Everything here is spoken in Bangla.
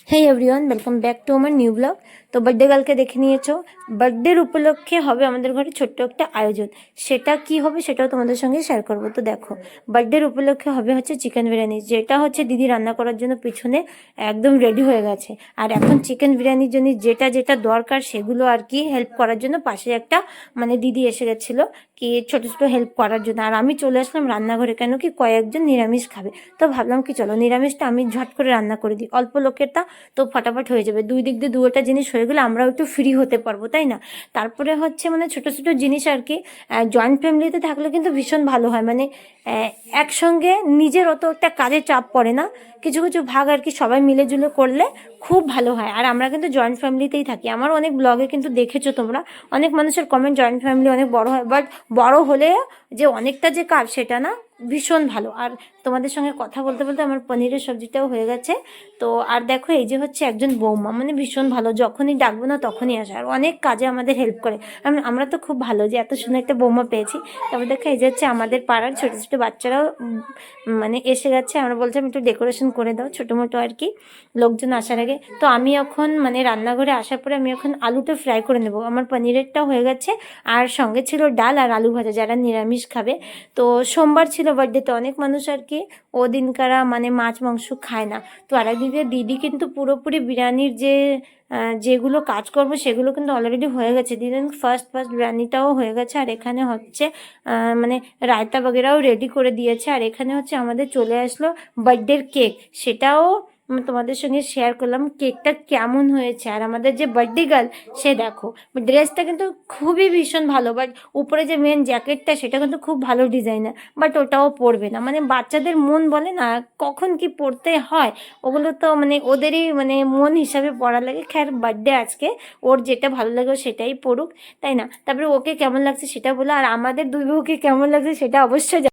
Hey everyone, welcome back to আমার নিউ ব্লগ। তো বার্থডে গার্লকে দেখে নিয়েছো। বার্থডের উপলক্ষে হবে আমাদের ঘরে ছোট্ট একটা আয়োজন। সেটা কি হবে সেটাও তোমাদের সঙ্গে শেয়ার করবো। তো দেখো, বার্থডের উপলক্ষে হবে হচ্ছে চিকেন বিরিয়ানি, যেটা হচ্ছে দিদি রান্না করার জন্য পিছনে একদম রেডি হয়ে গেছে। আর এখন চিকেন বিরিয়ানির জন্য যেটা যেটা দরকার সেগুলো আর কি হেল্প করার জন্য পাশে একটা দিদি এসে গেছিলো কি ছোটো ছোটো হেল্প করার জন্য। আর আমি চলে আসলাম রান্নাঘরে, কেন কি কয়েকজন নিরামিষ খাবে। তো ভাবলাম কি চলো নিরামিষটা আমি ঝট করে রান্না করে দিই, অল্প লোকেরটা তো ফটাফট হয়ে যাবে। দুই দিক দিয়ে দুটো জিনিস হয়ে গেলে আমরাও একটু ফ্রি হতে পারবো, তাই না? তারপরে হচ্ছে ছোটো ছোটো জিনিস আর কি। জয়েন্ট ফ্যামিলিতে থাকলে কিন্তু ভীষণ ভালো হয়, একসঙ্গে নিজের অত একটা কাজে চাপ পড়ে না। কিছু কিছু ভাগ আর কি সবাই মিলে জুলে করলে খুব ভালো হয়। আর আমরা কিন্তু জয়েন্ট ফ্যামিলিতেই থাকি। আমার অনেক ব্লগে কিন্তু দেখেছো তোমরা, অনেক মানুষের কমেন্ট জয়েন্ট ফ্যামিলি অনেক বড় হয়, বাট বড় হলে যে অনেকটা যে কাজ সেটা না, ভীষণ ভালো। আর তোমাদের সঙ্গে কথা বলতে বলতে আমার পনিরের সবজিটাও হয়ে গেছে। তো আর দেখো, এই যে হচ্ছে একজন বৌমা, ভীষণ ভালো, যখনই ডাকবো না তখনই আসে আর অনেক কাজে আমাদের হেল্প করে। আমরা তো খুব ভালো যে এত সুন্দর একটা বৌমা পেয়েছি। তারপর দেখো, এই যে হচ্ছে আমাদের পাড়ার ছোটো ছোটো বাচ্চারাও এসে গেছে। আমরা বলছিলাম একটু ডেকোরেশন করে দাও ছোটো মোটো আর কি, লোকজন আসার আগে। তো আমি এখন রান্নাঘরে আসার পরে আমি এখন আলুটা ফ্রাই করে নেবো। আমার পনিরেরটাও হয়ে গেছে, আর সঙ্গে ছিল ডাল আর আলু ভাজা, যারা নিরামিষ খাবে। তো সোমবার ছিল বার্থডেতে, অনেক মানুষ আর কি ও দিনকারা মাছ মাংস খায় না। তো আর একদিকে দিদি কিন্তু পুরোপুরি বিরিয়ানির যেগুলো কাজ করবো সেগুলো কিন্তু অলরেডি হয়ে গেছে। দিদি ফার্স্ট বিরিয়ানিটাও হয়ে গেছে, আর এখানে হচ্ছে রায়তা বগেরাও রেডি করে দিয়েছে। আর এখানে হচ্ছে আমাদের চলে আসলো বার্থডের কেক, সেটাও তোমাদের সঙ্গে শেয়ার করলাম কেকটা কেমন হয়েছে। আর আমাদের যে বার্থডে গার্ল, সে দেখো ড্রেসটা কিন্তু খুবই ভীষণ ভালো, বাট উপরে যে মেন জ্যাকেটটা সেটা কিন্তু খুব ভালো ডিজাইনার, বাট ওটাও পরবে না। বাচ্চাদের মন বলে না কখন কি পড়তে হয়, ওগুলো তো ওদেরই মন হিসাবে পড়া লাগে। খ্যার বার্থডে আজকে, ওর যেটা ভালো লাগে সেটাই পড়ুক, তাই না? তারপরে ওকে কেমন লাগছে সেটা বলো, আর আমাদের দুই বউকে কেমন লাগছে সেটা অবশ্যই